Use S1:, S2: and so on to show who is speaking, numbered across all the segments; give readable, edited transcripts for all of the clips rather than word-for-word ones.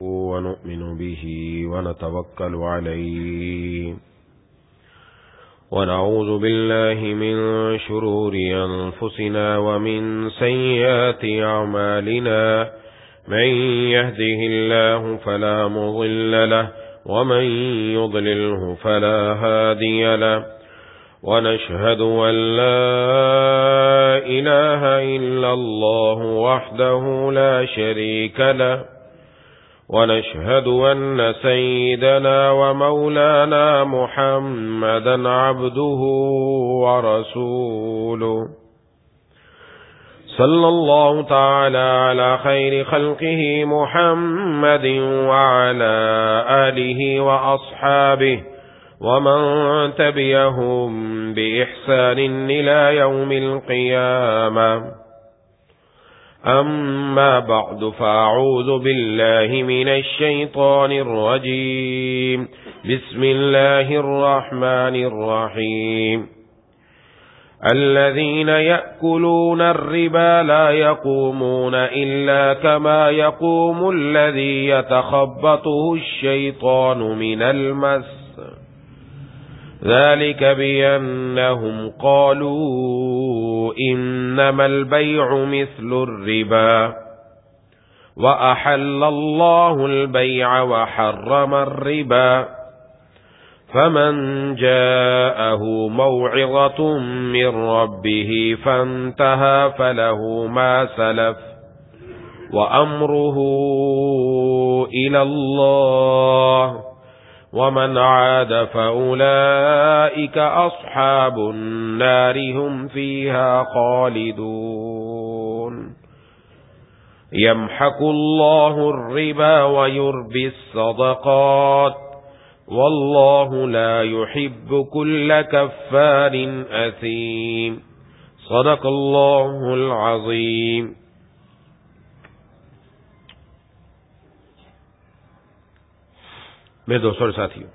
S1: ونؤمن به ونتوكل عليه ونعوذ بالله من شرور أنفسنا ومن سيئات أعمالنا من يهده الله فلا مضل له ومن يضلله فلا هادي له ونشهد أن لا إله إلا الله وحده لا شريك له ونشهد أن سيدنا ومولانا محمدا عبده ورسوله صلى الله تعالى على خير خلقه محمد وعلى آله وأصحابه ومن تبعهم بإحسان إلى يوم القيامة أما بعد فأعوذ بالله من الشيطان الرجيم بسم الله الرحمن الرحيم الذين يأكلون الربا لا يقومون إلا كما يقوم الذي يتخبطه الشيطان من المس ذلك بأنهم قالوا إنما البيع مثل الربا وأحل الله البيع وحرم الربا فمن جاءه موعظة من ربه فانتهى فله ما سلف وأمره إلى الله ومن عاد فأولئك أصحاب النار هم فيها خالدون يمحق الله الربا ويربي الصدقات والله لا يحب كل كفار أثيم صدق الله العظيم. میرے دوستوں اور ساتھیوں،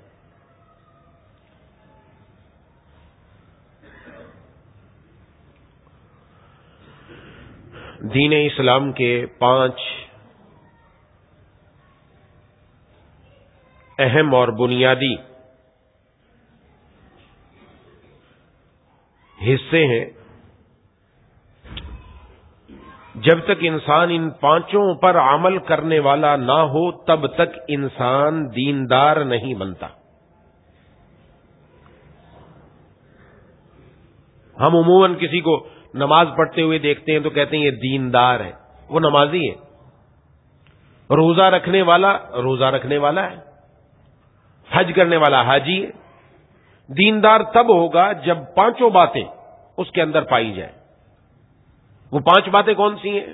S1: دین اسلام کے 5 اہم اور بنیادی حصے ہیں. جب تک انسان ان 5 پر عمل کرنے والا نہ ہو تب تک انسان دیندار نہیں بنتا. ہم عموماً کسی کو نماز پڑھتے ہوئے دیکھتے ہیں تو کہتے ہیں یہ دیندار ہے، وہ نمازی ہے. روزہ رکھنے والا روزہ رکھنے والا ہے، حج کرنے والا حاجی ہے. دیندار تب ہوگا جب 5 باتیں اس کے اندر پائی جائیں. وہ 5 باتیں کون سی ہیں؟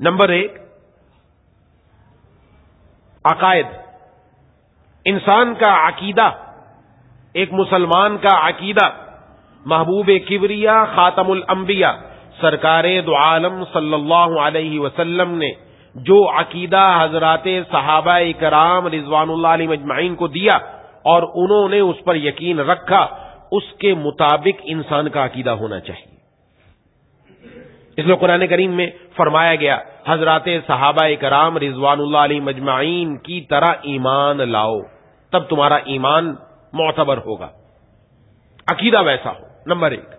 S1: نمبر 1، عقائد. انسان کا عقیدہ، ایک مسلمان کا عقیدہ محبوب کبریا خاتم الانبیاء سرکار دو عالم صلی اللہ علیہ وسلم نے جو عقیدہ حضرات صحابہ کرام رضوان اللہ علیہم اجمعین کو دیا اور انہوں نے اس پر یقین رکھا، اس کے مطابق انسان کا عقیدہ ہونا چاہیے. اس لیے قرآن کریم میں فرمایا گیا حضرات صحابہ کرام رضوان اللہ علیہم اجمعین کی طرح ایمان لاؤ، تب تمہارا ایمان معتبر ہوگا، عقیدہ ویسا ہو. نمبر 1،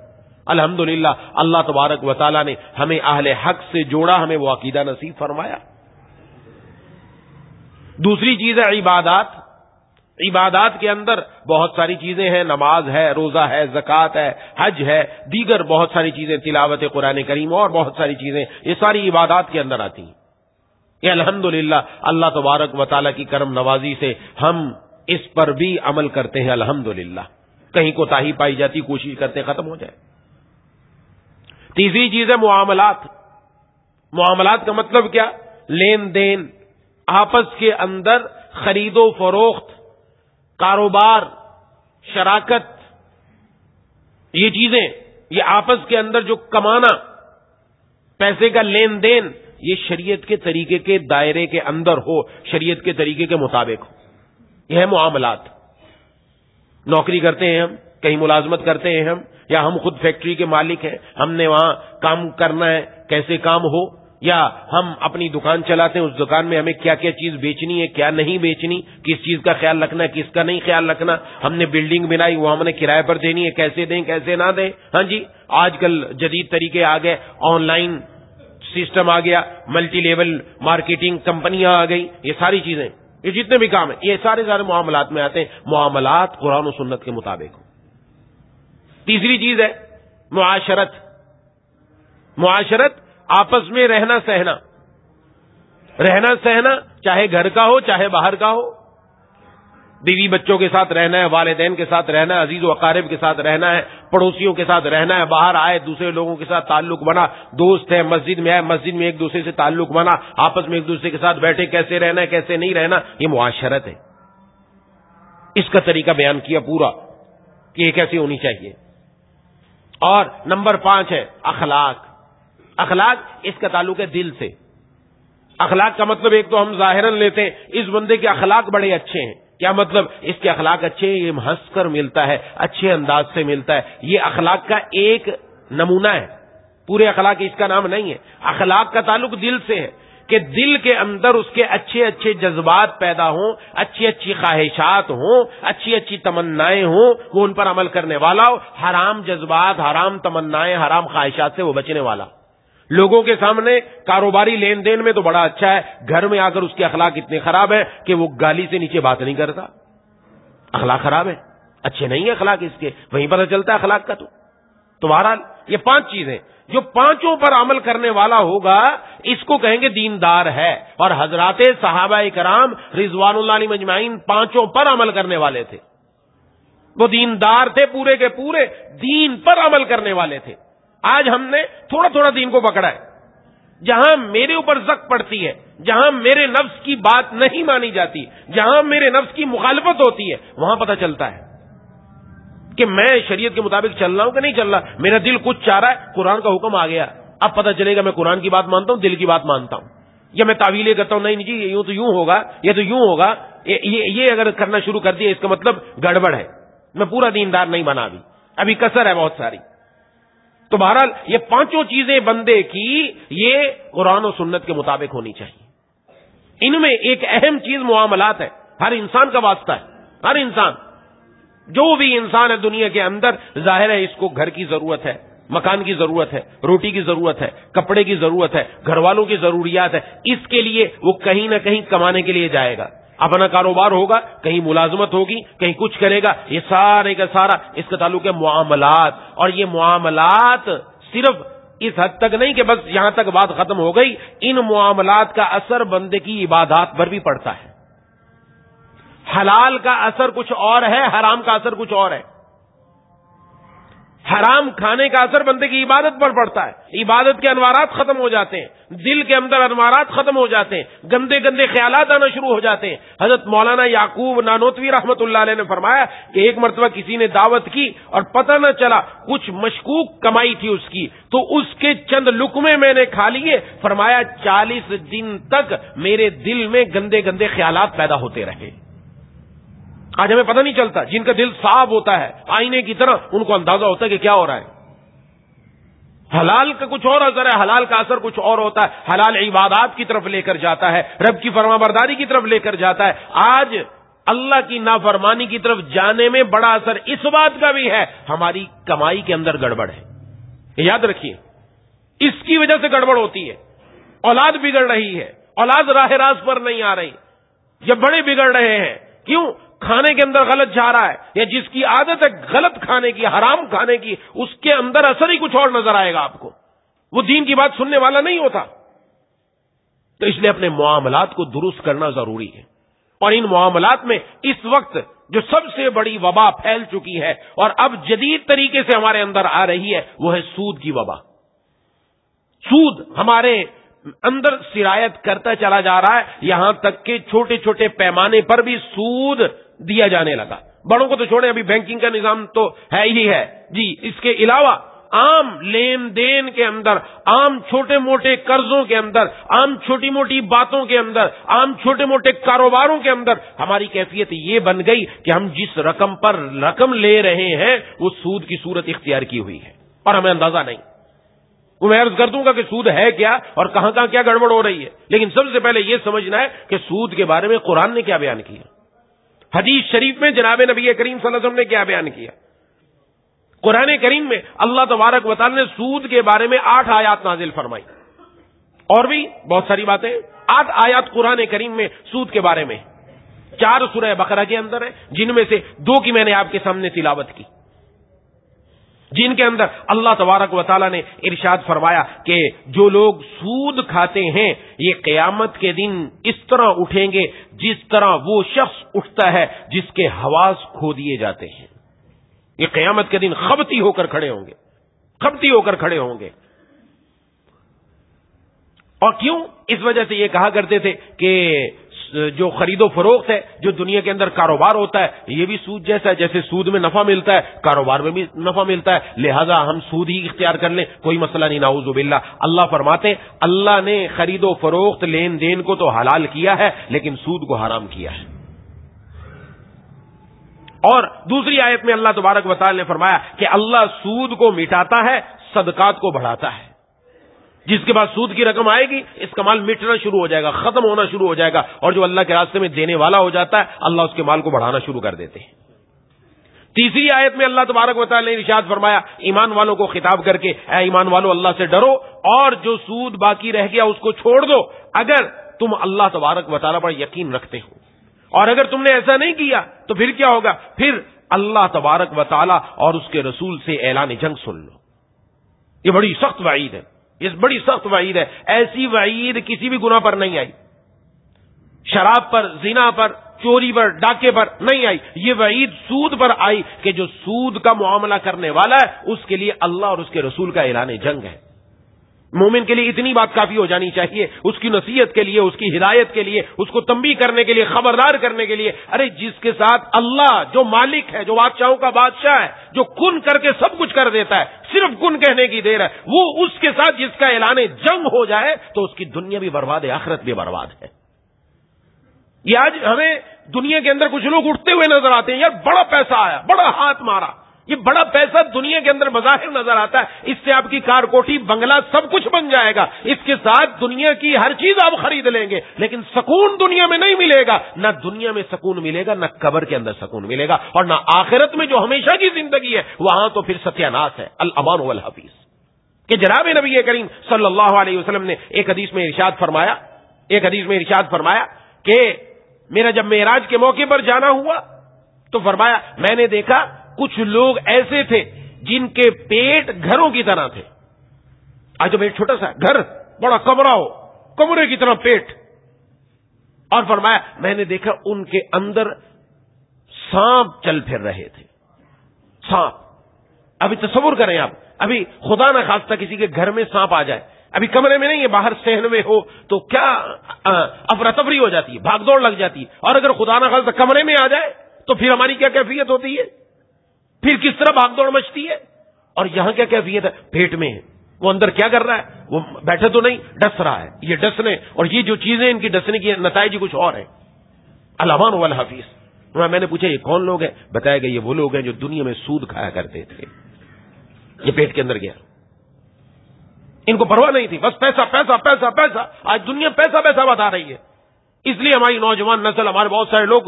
S1: الحمدللہ اللہ تبارک و تعالی نے ہمیں اہل حق سے جوڑا، ہمیں وہ عقیدہ نصیب فرمایا. دوسری چیز ہے عبادات. عبادات کے اندر بہت ساری چیزیں ہیں، نماز ہے، روزہ ہے، زکوٰۃ ہے، حج ہے، دیگر بہت ساری چیزیں، تلاوت قرآن کریم اور بہت ساری چیزیں، یہ ساری عبادات کے اندر آتی ہیں. یہ الحمدللہ اللہ تبارک و تعالی کی کرم نوازی سے ہم اس پر بھی عمل کرتے ہیں. الحمدللہ کہیں کوتاہی پائی جاتی کوشش کرتے ختم ہو جائے. تیسری چیز ہے معاملات. معاملات کا مطلب کیا؟ لین دین، آپس کے اندر خرید و فروخت، کاروبار، شراکت، یہ چیزیں، یہ آپس کے اندر جو کمانا، پیسے کا لین دین، یہ شریعت کے طریقے کے دائرے کے اندر ہو، شریعت کے طریقے کے مطابق ہو. یہ ہے معاملات. نوکری کرتے ہیں ہم، کہیں ملازمت کرتے ہیں ہم، یا ہم خود فیکٹری کے مالک ہیں، ہم نے وہاں کام کرنا ہے، کیسے کام ہو یا ہم اپنی دکان چلاتے ہیں، اس دکان میں ہمیں کیا کیا چیز بیچنی ہے، کیا نہیں بیچنی، کس چیز کا خیال رکھنا ہے، کس کا نہیں خیال رکھنا. ہم نے بلڈنگ بنائی، وہ ہم نے کرائے پر دینی ہے، کیسے دیں کیسے نہ دیں. ہاں جی، آج کل جدید طریقے آ گئے، آن لائن سسٹم آ گیا، ملٹی لیول مارکیٹنگ کمپنیاں آ گئی. یہ ساری چیزیں، یہ جتنے بھی کام ہیں، یہ سارے معاملات میں آتے ہیں. معاملات قرآن و سنت کے مطابق ہو. تیسری چیز ہے معاشرت. معاشرت آپس میں رہنا سہنا. رہنا سہنا چاہے گھر کا ہو چاہے باہر کا ہو. بیوی بچوں کے ساتھ رہنا ہے، والدین کے ساتھ رہنا ہے، عزیز و اقارب کے ساتھ رہنا ہے، پڑوسیوں کے ساتھ رہنا ہے. باہر آئے دوسرے لوگوں کے ساتھ تعلق بنا، دوست ہے مسجد میں آئے، مسجد میں ایک دوسرے سے تعلق بنا، آپس میں ایک دوسرے کے ساتھ بیٹھے، کیسے رہنا ہے کیسے نہیں رہنا. یہ معاشرت ہے. اس کا طریقہ بیان کیا پورا کہ یہ کیسے ہونی چاہیے. اور نمبر 5 ہے اخلاق. اخلاق اس کا تعلق ہے دل سے. اخلاق کا مطلب ایک تو ہم ظاہراً لیتے ہیں اس بندے کے اخلاق بڑے اچھے ہیں. کیا مطلب؟ اس کے اخلاق اچھے ہیں، یہ ہنس کر ملتا ہے، اچھے انداز سے ملتا ہے. یہ اخلاق کا ایک نمونہ ہے، پورے اخلاق اس کا نام نہیں ہے. اخلاق کا تعلق دل سے ہے کہ دل کے اندر اس کے اچھے اچھے جذبات پیدا ہوں، اچھی اچھی خواہشات ہوں، اچھی اچھی تمنائیں ہوں، وہ ان پر عمل کرنے والا ہو. حرام جذبات، حرام تمنائیں، حرام خواہشات سے وہ بچنے والا. لوگوں کے سامنے کاروباری لین دین میں تو بڑا اچھا ہے، گھر میں آ کر اس کے اخلاق اتنے خراب ہیں کہ وہ گالی سے نیچے بات نہیں کرتا. اخلاق خراب ہے، اچھے نہیں ہے اخلاق اس کے، وہیں پتہ چلتا ہے اخلاق کا. تو بہرحال یہ 5 چیزیں جو پانچوں پر عمل کرنے والا ہوگا اس کو کہیں گے دیندار ہے. اور حضرات صحابہ کرام رضوان اللہ علیہم اجمعین 5 پر عمل کرنے والے تھے. وہ دیندار تھے، پورے کے پورے دین پر عمل کرنے والے تھے. آج ہم نے تھوڑا تھوڑا دین کو پکڑا ہے. جہاں میرے اوپر زک پڑتی ہے، جہاں میرے نفس کی بات نہیں مانی جاتی، جہاں میرے نفس کی مخالفت ہوتی ہے، وہاں پتہ چلتا ہے کہ میں شریعت کے مطابق چل رہا ہوں کہ نہیں چل رہا. میرا دل کچھ چاہ رہا ہے، قرآن کا حکم آ گیا، اب پتہ چلے گا میں قرآن کی بات مانتا ہوں، دل کی بات مانتا ہوں، یا میں تعویلیں کرتا ہوں، نہیں جی یوں تو یوں ہوگا، یہ تو یوں ہوگا. یہ اگر کرنا شروع کر دیا اس کا مطلب گڑبڑ ہے، میں پورا دیندار نہیں بنا. ابھی کسر ہے بہت ساری. تو بہرحال یہ 5 چیزیں بندے کی یہ قرآن و سنت کے مطابق ہونی چاہیے. ان میں ایک اہم چیز معاملات ہے. ہر انسان کا واسطہ ہے. ہر انسان، جو بھی انسان ہے دنیا کے اندر، ظاہر ہے اس کو گھر کی ضرورت ہے، مکان کی ضرورت ہے، روٹی کی ضرورت ہے، کپڑے کی ضرورت ہے، گھر والوں کی ضروریات ہے. اس کے لیے وہ کہیں نہ کہیں کمانے کے لیے جائے گا. اپنا کاروبار ہوگا، کہیں ملازمت ہوگی، کہیں کچھ کرے گا. یہ سارے کا سارا اس کا تعلق ہے معاملات. اور یہ معاملات صرف اس حد تک نہیں کہ بس یہاں تک بات ختم ہو گئی. ان معاملات کا اثر بندے کی عبادات پر بھی پڑتا ہے. حلال کا اثر کچھ اور ہے، حرام کا اثر کچھ اور ہے. حرام کھانے کا اثر بندے کی عبادت پر پڑتا ہے. عبادت کے انوارات ختم ہو جاتے ہیں، دل کے اندر انوارات ختم ہو جاتے ہیں، گندے گندے خیالات آنا شروع ہو جاتے ہیں. حضرت مولانا یعقوب نانوتوی رحمت اللہ علیہ نے فرمایا کہ ایک مرتبہ کسی نے دعوت کی اور پتہ نہ چلا کچھ مشکوک کمائی تھی اس کی، تو اس کے چند لقمے میں نے کھا لیے. فرمایا 40 دن تک میرے دل میں گندے گندے خیالات پیدا ہوتے رہے. آج ہمیں پتہ نہیں چلتا. جن کا دل صاف ہوتا ہے آئینے کی طرح، ان کو اندازہ ہوتا ہے کہ کیا ہو رہا ہے. حلال کا کچھ اور اثر ہے، حلال کا اثر کچھ اور ہوتا ہے. حلال عبادات کی طرف لے کر جاتا ہے، رب کی فرمانبرداری کی طرف لے کر جاتا ہے. آج اللہ کی نافرمانی کی طرف جانے میں بڑا اثر اس بات کا بھی ہے ہماری کمائی کے اندر گڑبڑ ہے. یاد رکھیے، اس کی وجہ سے گڑبڑ ہوتی ہے. اولاد بگڑ رہی ہے، اولاد راہ راست پر نہیں آ رہی، یا بڑے بگڑ رہے ہیں. کیوں؟ کھانے کے اندر غلط جا رہا ہے، یا جس کی عادت ہے غلط کھانے کی، حرام کھانے کی، اس کے اندر اثر ہی کچھ اور نظر آئے گا آپ کو. وہ دین کی بات سننے والا نہیں ہوتا. تو اس لیے اپنے معاملات کو درست کرنا ضروری ہے. اور ان معاملات میں اس وقت جو سب سے بڑی وبا پھیل چکی ہے اور اب جدید طریقے سے ہمارے اندر آ رہی ہے، وہ ہے سود کی وبا. سود ہمارے اندر سرایت کرتا چلا جا رہا ہے، یہاں تک کہ چھوٹے چھوٹے پیمانے پر بھی سود دیا جانے لگا. بڑوں کو تو چھوڑیں، ابھی بینکنگ کا نظام تو ہے ہی ہے جی. اس کے علاوہ عام لین دین کے اندر، عام چھوٹے موٹے قرضوں کے اندر، عام چھوٹی موٹی باتوں کے اندر، عام چھوٹے موٹے کاروباروں کے اندر ہماری کیفیت یہ بن گئی کہ ہم جس رقم پر رقم لے رہے ہیں وہ سود کی صورت اختیار کی ہوئی ہے اور ہمیں اندازہ نہیں. وہ میں عرض کر دوں گا کہ سود ہے کیا اور کہاں کہاں کیا گڑبڑ ہو رہی ہے، لیکن سب سے پہلے یہ سمجھنا ہے کہ سود کے بارے میں قرآن نے کیا بیان کیا، حدیث شریف میں جناب نبی کریم صلی اللہ علیہ وسلم نے کیا بیان کیا۔ قرآن کریم میں اللہ تبارک و تعالی نے سود کے بارے میں 8 آیات نازل فرمائی، اور بھی بہت ساری باتیں، 8 آیات قرآن کریم میں سود کے بارے میں، 4 سورہ بقرہ کے اندر ہیں، جن میں سے 2 کی میں نے آپ کے سامنے تلاوت کی، جن کے اندر اللہ تبارک و تعالی نے ارشاد فرمایا کہ جو لوگ سود کھاتے ہیں یہ قیامت کے دن اس طرح اٹھیں گے جس طرح وہ شخص اٹھتا ہے جس کے حواس کھو دیے جاتے ہیں۔ یہ قیامت کے دن خبتی ہو کر کھڑے ہوں گے، خبتی ہو کر کھڑے ہوں گے۔ اور کیوں؟ اس وجہ سے یہ کہا کرتے تھے کہ جو خرید و فروخت ہے، جو دنیا کے اندر کاروبار ہوتا ہے، یہ بھی سود جیسا ہے، جیسے سود میں نفع ملتا ہے کاروبار میں بھی نفع ملتا ہے، لہذا ہم سود ہی اختیار کر لیں، کوئی مسئلہ نہیں، نعوذ باللہ۔ اللہ فرماتے ہیں اللہ نے خرید و فروخت لین دین کو تو حلال کیا ہے لیکن سود کو حرام کیا ہے۔ اور دوسری آیت میں اللہ تبارک و تعالی نے فرمایا کہ اللہ سود کو مٹاتا ہے، صدقات کو بڑھاتا ہے۔ جس کے بعد سود کی رقم آئے گی اس کا مال مٹنا شروع ہو جائے گا، ختم ہونا شروع ہو جائے گا، اور جو اللہ کے راستے میں دینے والا ہو جاتا ہے اللہ اس کے مال کو بڑھانا شروع کر دیتے ہیں۔ تیسری آیت میں اللہ تبارک و تعالی نے ارشاد فرمایا ایمان والوں کو خطاب کر کے، اے ایمان والو اللہ سے ڈرو اور جو سود باقی رہ گیا اس کو چھوڑ دو اگر تم اللہ تبارک و تعالی پر یقین رکھتے ہو، اور اگر تم نے ایسا نہیں کیا تو پھر کیا ہوگا؟ پھر اللہ تبارک و تعالی اور اس کے رسول سے اعلان جنگ سن لو۔ یہ بڑی سخت وعید ہے، یہ بڑی سخت وعید ہے، ایسی وعید کسی بھی گناہ پر نہیں آئی، شراب پر، زنا پر، چوری پر، ڈاکے پر نہیں آئی، یہ وعید سود پر آئی کہ جو سود کا معاملہ کرنے والا ہے اس کے لیے اللہ اور اس کے رسول کا اعلان جنگ ہے۔ مومن کے لیے اتنی بات کافی ہو جانی چاہیے، اس کی نصیحت کے لیے، اس کی ہدایت کے لیے، اس کو تنبیہ کرنے کے لیے، خبردار کرنے کے لیے، ارے جس کے ساتھ اللہ جو مالک ہے، جو بادشاہوں کا بادشاہ ہے، جو کن کر کے سب کچھ کر دیتا ہے، صرف کن کہنے کی دیر ہے، وہ اس کے ساتھ جس کا اعلان جنگ ہو جائے تو اس کی دنیا بھی برباد ہے، آخرت بھی برباد ہے۔ یہ آج ہمیں دنیا کے اندر کچھ لوگ اٹھتے ہوئے نظر آتے ہیں، یار بڑا پیسہ آیا، بڑا ہاتھ مارا، یہ بڑا پیسہ دنیا کے اندر بظاہر نظر آتا ہے، اس سے آپ کی کار کوٹھی بنگلہ سب کچھ بن جائے گا، اس کے ساتھ دنیا کی ہر چیز آپ خرید لیں گے، لیکن سکون دنیا میں نہیں ملے گا، نہ دنیا میں سکون ملے گا، نہ قبر کے اندر سکون ملے گا، اور نہ آخرت میں جو ہمیشہ کی زندگی ہے وہاں تو پھر ستیہ ناس ہے، الامان والحفیظ۔ کہ جناب نبی کریم صلی اللہ علیہ وسلم نے ایک حدیث میں ارشاد فرمایا کہ میرا جب معراج کے موقع پر جانا ہوا تو فرمایا میں نے دیکھا کچھ لوگ ایسے تھے جن کے پیٹ گھروں کی طرح تھے۔ آج تو پیٹ چھوٹا سا گھر، بڑا کمرہ ہو، کمرے کی طرح پیٹ، اور فرمایا میں نے دیکھا ان کے اندر سانپ چل پھر رہے تھے، سانپ۔ ابھی تصور کریں آپ، ابھی خدا نہ خواستہ کسی کے گھر میں سانپ آ جائے، ابھی کمرے میں نہیں ہے، باہر صحن میں ہو تو کیا افراتفری ہو جاتی ہے، بھاگ دوڑ لگ جاتی ہے، اور اگر خدا نہ خواستہ کمرے میں آ جائے تو پھر ہماری کیا کیفیت ہوتی ہے، پھر کس طرح بھاگ دوڑ مچتی ہے۔ اور یہاں کیا کیفیت ہے؟ پیٹ میں ہے، وہ اندر کیا کر رہا ہے؟ وہ بیٹھے تو نہیں، ڈس رہا ہے، یہ ڈسنے اور یہ جو چیزیں ان کی ڈسنے کی نتائج کچھ اور ہیں۔ الامان والحفیظ۔ میں نے پوچھا یہ کون لوگ ہیں؟ بتایا گیا یہ وہ لوگ ہیں جو دنیا میں سود کھایا کرتے تھے، یہ پیٹ کے اندر گیا، ان کو پرواہ نہیں تھی، بس پیسہ پیسہ پیسہ پیسہ۔ آج دنیا پیسہ پیسہ بتا رہی ہے، اس لیے ہماری نوجوان نسل، ہمارے بہت سارے لوگ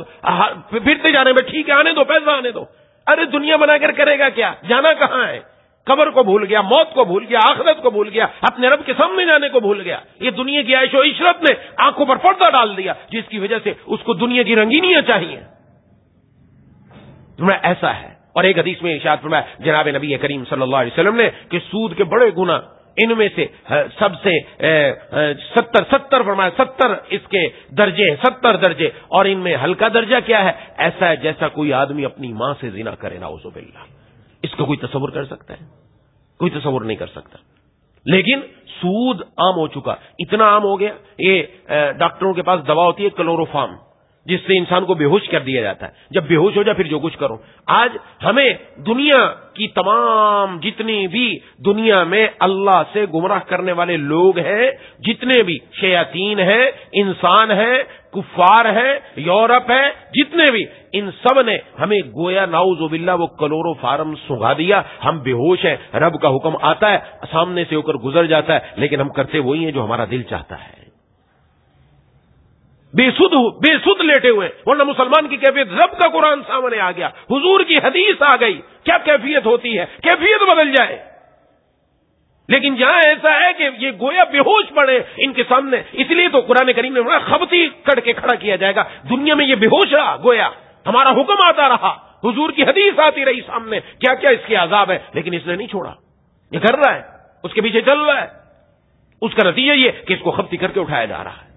S1: پھرتے جا رہے ہیں، ٹھیک ہے آنے دو، پیسہ آنے دو۔ ارے دنیا بنا کر کرے گا کیا؟ جانا کہاں ہے؟ قبر کو بھول گیا، موت کو بھول گیا، آخرت کو بھول گیا، اپنے رب کے سامنے جانے کو بھول گیا۔ یہ دنیا کی عیش و عشرت نے آنکھوں پر پردہ ڈال دیا، جس کی وجہ سے اس کو دنیا کی رنگینیاں چاہیے۔ ایسا ہے۔ اور ایک حدیث میں ارشاد فرمایا جناب نبی کریم صلی اللہ علیہ وسلم نے کہ سود کے بڑے گناہ، ان میں سے سب سے 70 فرمایا، 70 اس کے درجے ہیں، 70 درجے، اور ان میں ہلکا درجہ کیا ہے؟ ایسا ہے جیسا کوئی آدمی اپنی ماں سے زنا کرے، نعوذ باللہ۔ اس کو کوئی تصور کر سکتا ہے؟ کوئی تصور نہیں کر سکتا۔ لیکن سود عام ہو چکا، اتنا عام ہو گیا، یہ ڈاکٹروں کے پاس دوا ہوتی ہے کلوروفارم، جس سے انسان کو بے ہوش کر دیا جاتا ہے، جب بے ہوش ہو جائے پھر جو کچھ کرو۔ آج ہمیں دنیا کی تمام جتنی بھی دنیا میں اللہ سے گمراہ کرنے والے لوگ ہیں، جتنے بھی شیاطین ہیں، انسان ہیں، کفار ہیں، یورپ ہے، جتنے بھی، ان سب نے ہمیں گویا نعوذ باللہ وہ کلورو فارم سنگھا دیا. ہم بے ہوش ہیں، رب کا حکم آتا ہے سامنے سے ہو کر گزر جاتا ہے، لیکن ہم کرتے وہی ہیں جو ہمارا دل چاہتا ہے. بے سود لیٹے ہوئے. ورنہ مسلمان کی کیفیت، رب کا قرآن سامنے آ گیا، حضور کی حدیث آ گئی، کیا کیفیت ہوتی ہے؟ کیفیت بدل جائے. لیکن جہاں ایسا ہے کہ یہ گویا بے ہوش پڑے ان کے سامنے، اس لیے تو قرآن کریم نے خبتی کر کے کھڑا کیا جائے گا. دنیا میں یہ بے ہوش رہا، گویا ہمارا حکم آتا رہا، حضور کی حدیث آتی رہی سامنے، کیا کیا اس کے عذاب ہے، لیکن اس نے نہیں چھوڑا، یہ کر رہا ہے، اس کے پیچھے چل رہا ہے. اس کا نتیجہ یہ کہ اس کو خبتی کر کے اٹھایا جا رہا ہے.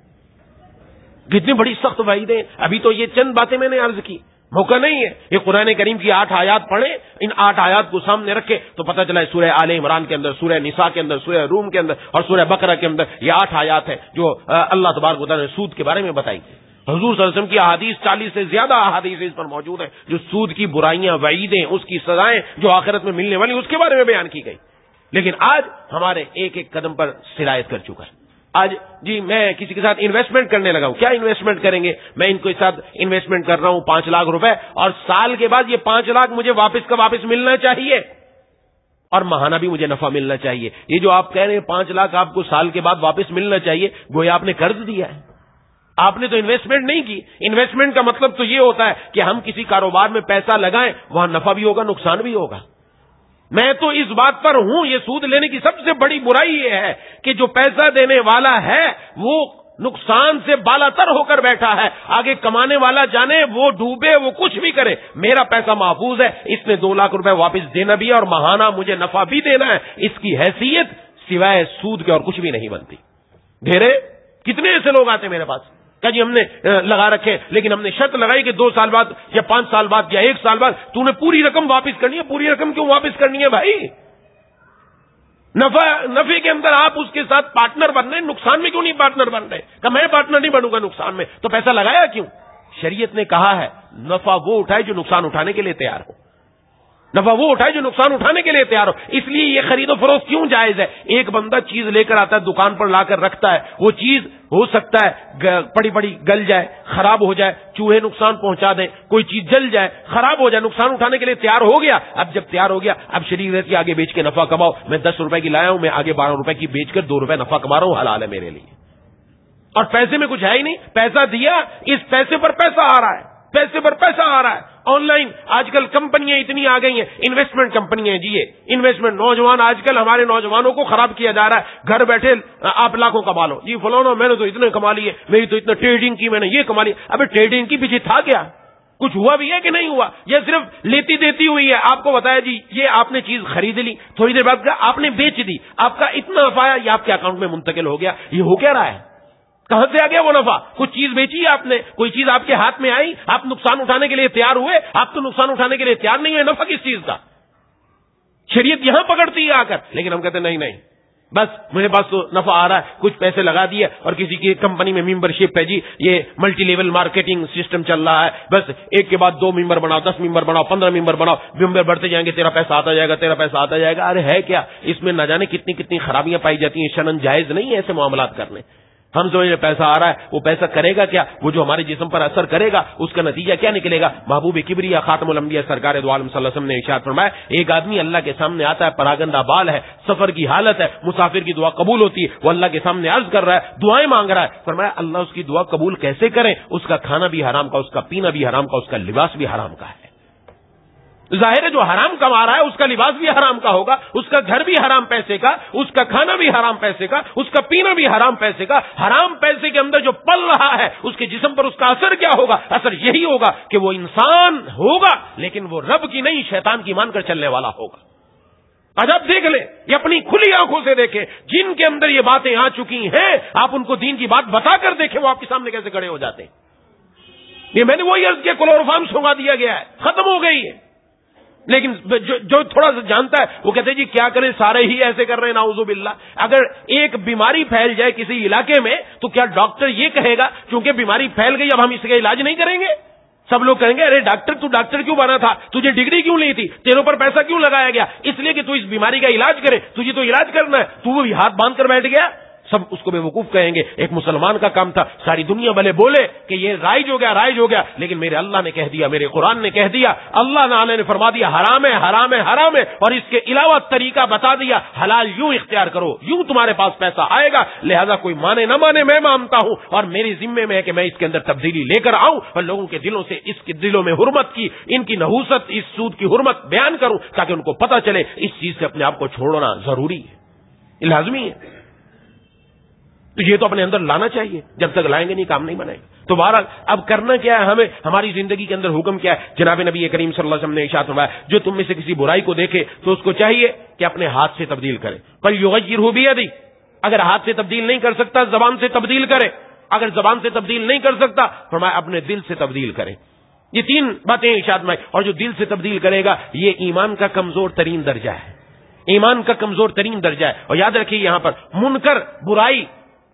S1: کتنی بڑی سخت وعیدیں. ابھی تو یہ چند باتیں میں نے عرض کی، موقع نہیں ہے. یہ قرآن کریم کی 8 آیات پڑھیں، ان 8 آیات کو سامنے رکھے تو پتہ چلا ہے سورہ آل عمران کے اندر، سورہ نساء کے اندر، سورہ روم کے اندر اور سورہ بقرہ کے اندر یہ 8 آیات ہیں جو اللہ تبارک و تعالی نے سود کے بارے میں بتائی. حضور صلی اللہ علیہ وسلم کی احادیث 40 سے زیادہ احادیث اس پر موجود ہیں جو سود کی برائیاں، وعیدیں، اس کی سزائیں جو آخرت میں ملنے والی اس کے بارے میں بیان کی گئی. لیکن آج ہمارے ایک ایک قدم پر سرایت کر چکا ہے. آج جی میں کسی کے ساتھ انویسٹمنٹ کرنے لگا ہوں، کیا انویسٹمنٹ کریں گے؟ میں ان کے ساتھ انویسٹمنٹ کر رہا ہوں 5 لاکھ روپے، اور سال کے بعد یہ 5 لاکھ مجھے واپس کا واپس ملنا چاہیے اور ماہانہ بھی مجھے نفع ملنا چاہیے. یہ جو آپ کہہ رہے ہیں 5 لاکھ آپ کو سال کے بعد واپس ملنا چاہیے، گویا آپ نے قرض دیا ہے، آپ نے تو انویسٹمنٹ نہیں کی. انویسٹمنٹ کا مطلب تو یہ ہوتا ہے کہ ہم کسی کاروبار میں پیسہ لگائیں، وہاں نفع بھی ہوگا، نقصان بھی ہوگا. میں تو اس بات پر ہوں، یہ سود لینے کی سب سے بڑی برائی یہ ہے کہ جو پیسہ دینے والا ہے وہ نقصان سے بالا تر ہو کر بیٹھا ہے. آگے کمانے والا جانے وہ ڈوبے، وہ کچھ بھی کرے، میرا پیسہ محفوظ ہے، اس نے 2 لاکھ روپے واپس دینا بھی ہے اور ماہانہ مجھے نفع بھی دینا ہے. اس کی حیثیت سوائے سود کے اور کچھ بھی نہیں بنتی. ڈھیرے کتنے ایسے لوگ آتے میرے پاس کہ جی ہم نے لگا رکھے، لیکن ہم نے شرط لگائی کہ 2 سال بعد یا 5 سال بعد یا 1 سال بعد تو نے پوری رقم واپس کرنی ہے. پوری رقم کیوں واپس کرنی ہے بھائی؟ نفع کے اندر آپ اس کے ساتھ پارٹنر بن رہے ہیں، نقصان میں کیوں نہیں پارٹنر بن رہے؟ کہ میں پارٹنر نہیں بنوں گا نقصان میں، تو پیسہ لگایا کیوں؟ شریعت نے کہا ہے نفع وہ اٹھائے جو نقصان اٹھانے کے لیے تیار ہو، نفع وہ اٹھائے جو نقصان اٹھانے کے لیے تیار ہو. اس لیے یہ خرید و فروخت کیوں جائز ہے؟ ایک بندہ چیز لے کر آتا ہے، دکان پر لا کر رکھتا ہے، وہ چیز ہو سکتا ہے پڑی پڑی گل جائے، خراب ہو جائے، چوہے نقصان پہنچا دیں، کوئی چیز جل جائے، خراب ہو جائے، نقصان اٹھانے کے لیے تیار ہو گیا. اب جب تیار ہو گیا، اب شریعت کی آگے بیچ کے نفع کماؤ. میں 10 روپے کی لایا ہوں، میں آگے 12 روپے کی بیچ کر 2 روپے نفع کما رہا ہوں، حلال ہے میرے لیے. اور پیسے میں کچھ ہے ہی نہیں، پیسہ دیا، اس پیسے پر پیسہ آ رہا ہے، پیسے پر پیسہ آ رہا ہے. آن لائن آج کل کمپنیاں اتنی آ گئی ہیں، انویسٹمنٹ کمپنیاں ہیں جی. یہ انویسٹمنٹ نوجوان، آج کل ہمارے نوجوانوں کو خراب کیا جا رہا ہے. گھر بیٹھے آپ لاکھوں کما لو جی، فلانا میں نے تو اتنے کما لیے، میری تو اتنا ٹریڈنگ کی، میں نے یہ کما لی. ابھی ٹریڈنگ کی پیچھے تھا کیا؟ کچھ ہوا بھی ہے کہ نہیں ہوا؟ یہ صرف لیتی دیتی ہوئی ہے. آپ کو بتایا جی یہ آپ نے چیز خرید لی، تھوڑی دیر بعد آپ نے بیچ دی، آپ کا اتنا نفع آیا، یہ آپ کے اکاؤنٹ میں منتقل ہو گیا. یہ ہو کیا رہا ہے؟ کہاں سے آ گیا وہ نفع؟ کچھ چیز بیچی آپ نے، کوئی چیز آپ کے ہاتھ میں آئی، آپ نقصان اٹھانے کے لیے تیار ہوئے. آپ تو نقصان اٹھانے کے لیے تیار نہیں ہوئے، نفع کس چیز کا؟ شریعت یہاں پکڑتی ہے آ کر. لیکن ہم کہتے نہیں نہیں، بس میرے پاس تو نفع آ رہا ہے، کچھ پیسے لگا دیے اور کسی کی کمپنی میں ممبرشپ ہے جی، یہ ملٹی لیول مارکیٹنگ سسٹم چل رہا ہے، بس ایک کے بعد 2 ممبر بناؤ، 10 ممبر بناؤ، 15 ممبر بناؤ، ممبر بڑھتے جائیں گے، تیرا پیسہ آتا جائے گا، تیرا پیسہ آتا جائے گا. ارے ہے کیا اس میں؟ نہ جانے کتنی کتنی خرابیاں پائی جاتی ہیں. شرعاً جائز نہیں ہے ایسے معاملات کرنے. ہم سمجھ رہے پیسہ آ رہا ہے، وہ پیسہ کرے گا کیا؟ وہ جو ہمارے جسم پر اثر کرے گا اس کا نتیجہ کیا نکلے گا؟ محبوب کبریا خاتم الانبیاء سرکار دو عالم صلی اللہ علیہ وسلم نے ارشاد فرمایا، ایک آدمی اللہ کے سامنے آتا ہے، پراگندہ بال ہے، سفر کی حالت ہے، مسافر کی دعا قبول ہوتی ہے، وہ اللہ کے سامنے عرض کر رہا ہے، دعائیں مانگ رہا ہے. فرمایا اللہ اس کی دعا قبول کیسے کریں؟ اس کا کھانا بھی حرام کا، اس کا پینا بھی حرام کا، اس کا لباس بھی حرام کا ہے. ظاہر ہے جو حرام کما رہا ہے اس کا لباس بھی حرام کا ہوگا، اس کا گھر بھی حرام پیسے کا، اس کا کھانا بھی حرام پیسے کا، اس کا پینا بھی حرام پیسے کا. حرام پیسے کے اندر جو پل رہا ہے اس کے جسم پر اس کا اثر کیا ہوگا؟ اثر یہی ہوگا کہ وہ انسان ہوگا لیکن وہ رب کی نہیں شیطان کی مان کر چلنے والا ہوگا. آج آپ دیکھ لیں، یہ اپنی کھلی آنکھوں سے دیکھیں، جن کے اندر یہ باتیں آ چکی ہیں آپ ان کو دین کی بات بتا کر دیکھیں، وہ آپ کے سامنے کیسے کھڑے ہو جاتے ہیں. یہ میں نے وہی عرض کیا، کلوروفارم سونگا دیا گیا ہے، ختم ہو گئی ہے. لیکن جو تھوڑا سا جانتا ہے وہ کہتے ہیں جی کیا کریں، سارے ہی ایسے کر رہے ہیں، نعوذ باللہ. اگر ایک بیماری پھیل جائے کسی علاقے میں تو کیا ڈاکٹر یہ کہے گا چونکہ بیماری پھیل گئی اب ہم اس کا علاج نہیں کریں گے؟ سب لوگ کہیں گے ارے ڈاکٹر تو ڈاکٹر کیوں بنا تھا، تجھے ڈگری کیوں لی تھی، تیروں پر پیسہ کیوں لگایا گیا؟ اس لیے کہ تو اس بیماری کا علاج کرے، تجھے تو علاج کرنا ہے، تو وہ ہاتھ باندھ کر بیٹھ گیا. سب اس کو بے وقوف کہیں گے. ایک مسلمان کا کام تھا ساری دنیا بھلے بولے کہ یہ رائج ہو گیا, لیکن میرے اللہ نے کہہ دیا, میرے قرآن نے کہہ دیا, اللہ تعالی نے فرما دیا حرام ہے حرام ہے حرام ہے, اور اس کے علاوہ طریقہ بتا دیا حلال یوں اختیار کرو, یوں تمہارے پاس پیسہ آئے گا. لہذا کوئی مانے نہ مانے میں مانتا ہوں, اور میری ذمے میں ہے کہ میں اس کے اندر تبدیلی لے کر آؤں اور لوگوں کے دلوں سے اس کے دلوں میں حرمت کی, ان کی نحوست, اس سود کی حرمت بیان کروں تاکہ ان کو پتہ چلے اس چیز سے اپنے آپ کو چھوڑنا ضروری ہے, لازمی ہے. تو یہ تو اپنے اندر لانا چاہیے, جب تک لائیں گے نہیں کام نہیں بنائے گا. تو بہرحال اب کرنا کیا ہے ہمیں, ہماری زندگی کے اندر حکم کیا ہے؟ جناب نبی کریم صلی اللہ علیہ وسلم نے ارشاد فرمایا جو تم میں سے کسی برائی کو دیکھے تو اس کو چاہیے کہ اپنے ہاتھ سے تبدیل کرے. فَلْيُغَيِّرْهُ بِيَدِهِ, اگر ہاتھ سے تبدیل نہیں کر سکتا زبان سے تبدیل کرے, اگر زبان سے تبدیل نہیں کر سکتا فرمایا اپنے دل سے تبدیل کرے. یہ تین باتیں ارشاد میں, اور جو دل سے تبدیل کرے گا یہ ایمان کا کمزور ترین درجہ ہے, ایمان کا کمزور ترین درجہ ہے. اور یاد رکھیے یہاں پر منکر, برائی,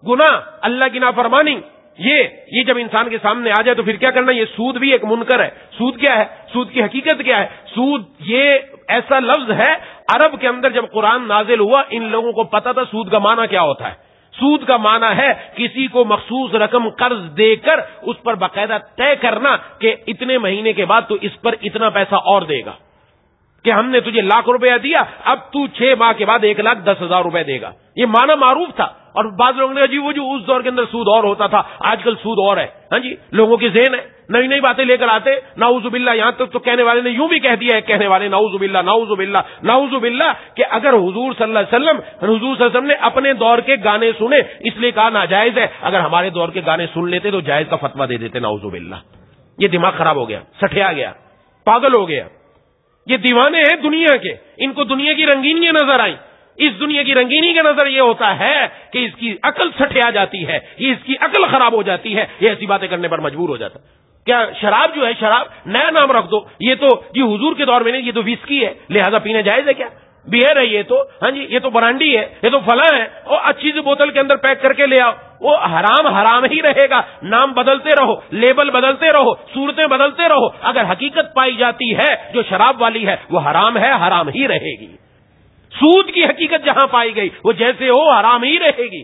S1: گناہ, اللہ کی نافرمانی, یہ جب انسان کے سامنے آ جائے تو پھر کیا کرنا. یہ سود بھی ایک منکر ہے. سود کیا ہے؟ سود کی حقیقت کیا ہے؟ سود یہ ایسا لفظ ہے, عرب کے اندر جب قرآن نازل ہوا ان لوگوں کو پتا تھا سود کا معنی کیا ہوتا ہے. سود کا معنی ہے کسی کو مخصوص رقم قرض دے کر اس پر باقاعدہ طے کرنا کہ اتنے مہینے کے بعد تو اس پر اتنا پیسہ اور دے گا, کہ ہم نے تجھے 1,00,000 روپیہ دیا اب تو 6 ماہ کے بعد 1,10,000 روپے دے گا. یہ معنی معروف تھا, اور بعض لوگوں نے عجیب وجوہ اس دور کے اندر سود اور ہوتا تھا, آج کل سود اور ہے. ہاں جی, لوگوں کے ذہن ہے, نئی نئی باتیں لے کر آتے, نعوذ باللہ. یہاں تک تو کہنے والے نے یوں بھی کہہ دیا ہے, کہنے والے نعوذ باللہ نعوذ باللہ نعوذ باللہ, کہ اگر حضور صلی اللہ علیہ وسلم نے اپنے دور کے گانے سنے اس لیے کہا ناجائز ہے, اگر ہمارے دور کے گانے سن لیتے تو جائز کا فتویٰ دے دیتے. نعوذ باللہ. یہ دماغ خراب ہو گیا, سٹیا گیا, پاگل ہو گیا. یہ دیوانے ہیں دنیا کے, ان کو دنیا کی رنگینیاں نظر آئیں. اس دنیا کی رنگینی کا نظر یہ ہوتا ہے کہ اس کی عقل سٹیا جاتی ہے, یہ اس کی عقل خراب ہو جاتی ہے, یہ ایسی باتیں کرنے پر مجبور ہو جاتا. کیا شراب جو ہے, شراب نیا نام رکھ دو, یہ تو جی حضور کے دور میں نہیں, یہ تو وسکی ہے لہذا پینا جائز ہے. کیا بیئر ہے یہ تو, ہاں جی یہ تو برانڈی ہے, یہ تو فلاں ہے, اور اچھی سی بوتل کے اندر پیک کر کے لے آؤ. وہ حرام حرام ہی رہے گا. نام بدلتے رہو, لیبل بدلتے رہو, صورتیں بدلتے رہو, اگر حقیقت پائی جاتی ہے جو شراب والی ہے وہ حرام ہے, حرام ہی رہے گی. سود کی حقیقت جہاں پائی گئی وہ جیسے ہو حرام ہی رہے گی.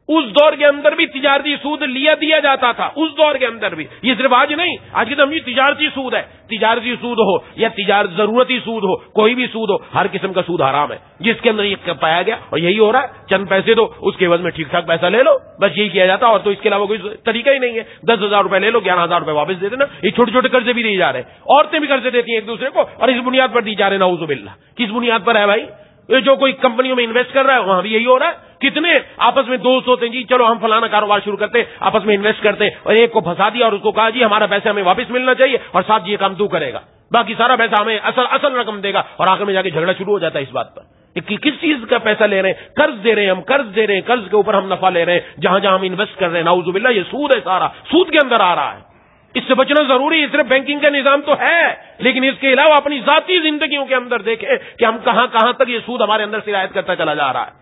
S1: اس دور کے اندر بھی تجارتی سود دیا جاتا تھا, اس دور کے اندر بھی. یہ صرف آج نہیں, آج کی تو تجارتی سود ہے. تجارتی سود ہو یا ضرورتی سود ہو, کوئی بھی سود ہو, ہر قسم کا سود حرام ہے. جس کے اندر یہ پایا گیا اور یہی ہو رہا ہے, چند پیسے دو اس کے عوض میں ٹھیک ٹھاک پیسہ لے لو, بس یہی کیا جاتا. اور تو اس کے علاوہ کوئی طریقہ ہی نہیں ہے. 10,000 روپے لے لو, 11,000 روپے واپس دے دینا. یہ چھوٹے چھوٹے قرضے بھی دیے جا رہے ہیں, عورتیں بھی قرضے دیتی ہیں ایک دوسرے کو, اور اس بنیاد پر دی جا رہے ہیں. نعوذ باللہ. کس بنیاد پر ہے بھائی؟ جو کوئی کمپنیوں میں انویسٹ کر رہا ہے وہاں بھی یہی ہو رہا ہے. کتنے آپس میں دوست ہوتے ہیں, جی چلو ہم فلانا کاروبار شروع کرتے ہیں, آپس میں انویسٹ کرتے ہیں, اور ایک کو پھنسا دیا اور اس کو کہا جی ہمارا پیسہ ہمیں واپس ملنا چاہیے, اور ساتھ یہ کام تو کرے گا, باقی سارا پیسہ ہمیں اصل رقم دے گا, اور آخر میں جا کے جھگڑا شروع ہو جاتا ہے اس بات پر کہ کس چیز کا پیسہ لے رہے ہیں. قرض دے رہے ہیں, ہم قرض دے رہے ہیں, قرض کے اوپر ہم نفع لے رہے ہیں, جہاں جہاں ہم انویسٹ کر رہے ہیں. نعوذ باللہ, یہ سود ہے, سارا سود کے اندر آ رہا ہے. اس سے بچنا ضروری ہے. صرف بینکنگ کا نظام تو ہے, لیکن اس کے علاوہ اپنی ذاتی زندگیوں کے اندر دیکھیں کہ ہم کہاں کہاں تک یہ سود ہمارے اندر سرایت کرتا چلا جا رہا ہے.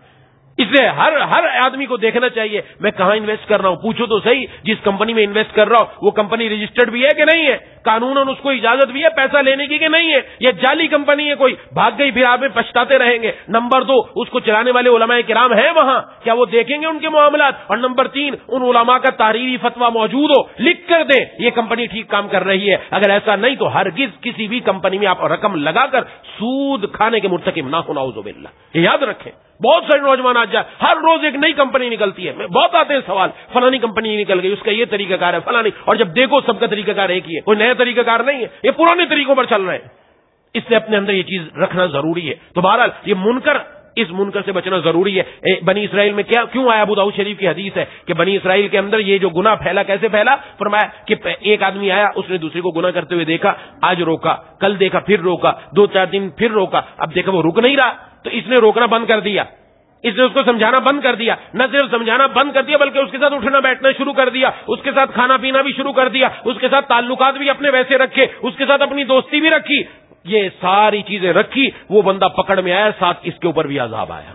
S1: اس لیے ہر آدمی کو دیکھنا چاہیے میں کہاں انویسٹ کر رہا ہوں. پوچھو تو صحیح, جس کمپنی میں انویسٹ کر رہا ہوں وہ کمپنی رجسٹرڈ بھی ہے کہ نہیں ہے, قانوناً اس کو اجازت بھی ہے پیسہ لینے کی کہ نہیں ہے, یہ جعلی کمپنی ہے کوئی, بھاگ گئی پھر آپ میں پچھتاتے رہیں گے. نمبر 2, اس کو چلانے والے علماء کرام ہیں وہاں, کیا وہ دیکھیں گے ان کے معاملات؟ اور نمبر 3, ان علماء کا تحریری فتویٰ موجود ہو, لکھ کر دیں یہ کمپنی ٹھیک کام کر رہی ہے. اگر ایسا نہیں تو ہرگز کسی بھی کمپنی میں آپ رقم لگا کر سود کھانے کے مرتکب نہ ہو. نعوذ باللہ. یہ یاد رکھیں. بہت سارے نوجوان آج جائے, ہر روز ایک نئی کمپنی نکلتی ہے, بہت آتے ہیں سوال, فلانی کمپنی نکل گئی, اس کا یہ طریقہ کار ہے فلانی, اور جب دیکھو سب کا طریقہ کار ایک ہی ہے, کوئی نیا طریقہ کار نہیں ہے, یہ پرانے طریقوں پر چل رہے ہیں. اس سے اپنے اندر یہ چیز رکھنا ضروری ہے. تو بہرحال یہ منکر, اس منکر سے بچنا ضروری ہے. بنی اسرائیل میں کیوں آیا؟ ابو داؤد شریف کی حدیث ہے کہ بنی اسرائیل کے اندر یہ جو گناہ پھیلا, کیسے پھیلا؟ فرمایا کہ ایک آدمی آیا, اس نے دوسرے کو گناہ کرتے ہوئے دیکھا, آج روکا, کل دیکھا پھر روکا, 2-4 دن پھر روکا, اب دیکھا وہ رک نہیں رہا تو اس نے روکنا بند کر دیا, اس نے اس کو سمجھانا بند کر دیا. نہ صرف سمجھانا بند کر دیا بلکہ اس کے ساتھ اٹھنا بیٹھنا شروع کر دیا, اس کے ساتھ کھانا پینا بھی شروع کر دیا, اس کے ساتھ تعلقات بھی اپنے ویسے رکھے, اس کے ساتھ اپنی دوستی بھی رکھی. یہ ساری چیزیں رکھی, وہ بندہ پکڑ میں آیا, ساتھ اس کے اوپر بھی عذاب آیا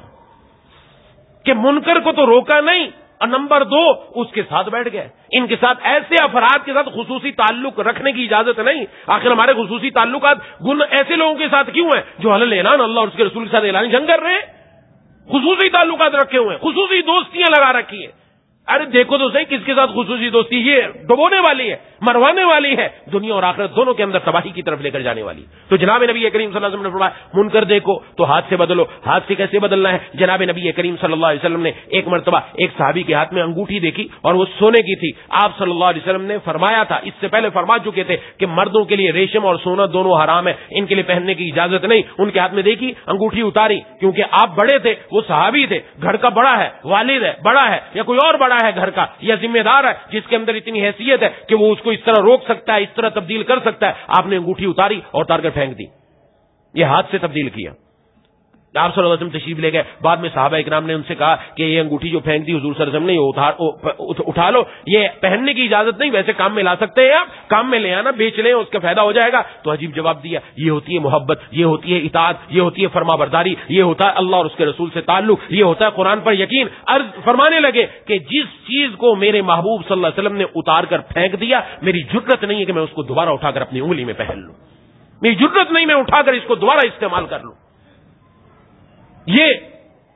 S1: کہ منکر کو تو روکا نہیں, اور نمبر 2 اس کے ساتھ بیٹھ گئے. ان کے ساتھ ایسے افراد کے ساتھ خصوصی تعلق رکھنے کی اجازت نہیں. آخر ہمارے خصوصی تعلقات ایسے لوگوں کے ساتھ کیوں ہیں جو اعلان اللہ اور اس کے رسول کے ساتھ اعلان جنگ کر رہے ہیں, خصوصی تعلقات رکھے ہوئے ہیں، خصوصی دوستیاں لگا رکھی ہیں. ارے دیکھو تو صحیح کس کے ساتھ خصوصی دوستی، یہ ڈبونے والی ہے، مروانے والی ہے، دنیا اور آخرت دونوں کے اندر تباہی کی طرف لے کر جانے والی. تو جناب نبی کریم صلی اللہ علیہ وسلم نے فرمایا منکر دیکھو تو ہاتھ سے بدلو. ہاتھ سے کیسے بدلنا ہے؟ جناب نبی کریم صلی اللہ علیہ وسلم نے ایک مرتبہ ایک صحابی کے ہاتھ میں انگوٹھی دیکھی اور وہ سونے کی تھی. آپ صلی اللہ علیہ وسلم نے فرمایا تھا، اس سے پہلے فرما چکے تھے کہ مردوں کے لیے ریشم اور سونا دونوں حرام ہے، ان کے لیے پہننے کی اجازت نہیں. ان کے ہاتھ میں دیکھی انگوٹھی اتاری، کیونکہ آپ بڑے تھے، وہ صحابی تھے، گھر کا بڑا ہے، والد ہے، بڑا ہے، یا کوئی اور بڑا ہے گھر کا، یا ذمہ دار ہے جس کے اندر اتنی حیثیت ہے کہ وہ اس کو اس طرح روک سکتا ہے، اس طرح تبدیل کر سکتا ہے. آپ نے انگوٹھی اتاری اور اتار کر پھینک دی. یہ ہاتھ سے تبدیل کیا. آپ صلی اللہ علیہ وسلم تشریف لے گئے. بعد میں صحابہ اکرام نے ان سے کہا کہ یہ انگوٹھی جو پھینک دی حضور صلی اللہ علیہ وسلم نے یہ اٹھا لو، یہ پہننے کی اجازت نہیں، ویسے کام میں لا سکتے ہیں آپ، کام میں لے آنا، بیچ لیں، اس کا فائدہ ہو جائے گا. تو عجیب جواب دیا. یہ ہوتی ہے محبت، یہ ہوتی ہے اطاعت، یہ ہوتی ہے فرما برداری، یہ ہوتا ہے اللہ اور اس کے رسول سے تعلق، یہ ہوتا ہے قرآن پر یقین. عرض فرمانے لگے کہ جس چیز کو میرے محبوب صلی اللہ علیہ وسلم نے اتار کر پھینک دیا، میری جرت نہیں ہے کہ میں اس کو دوبارہ اٹھا کر اپنی انگلی میں پہن لوں، میری جرت نہیں میں اٹھا کر اس کو دوبارہ استعمال کر لوں. یہ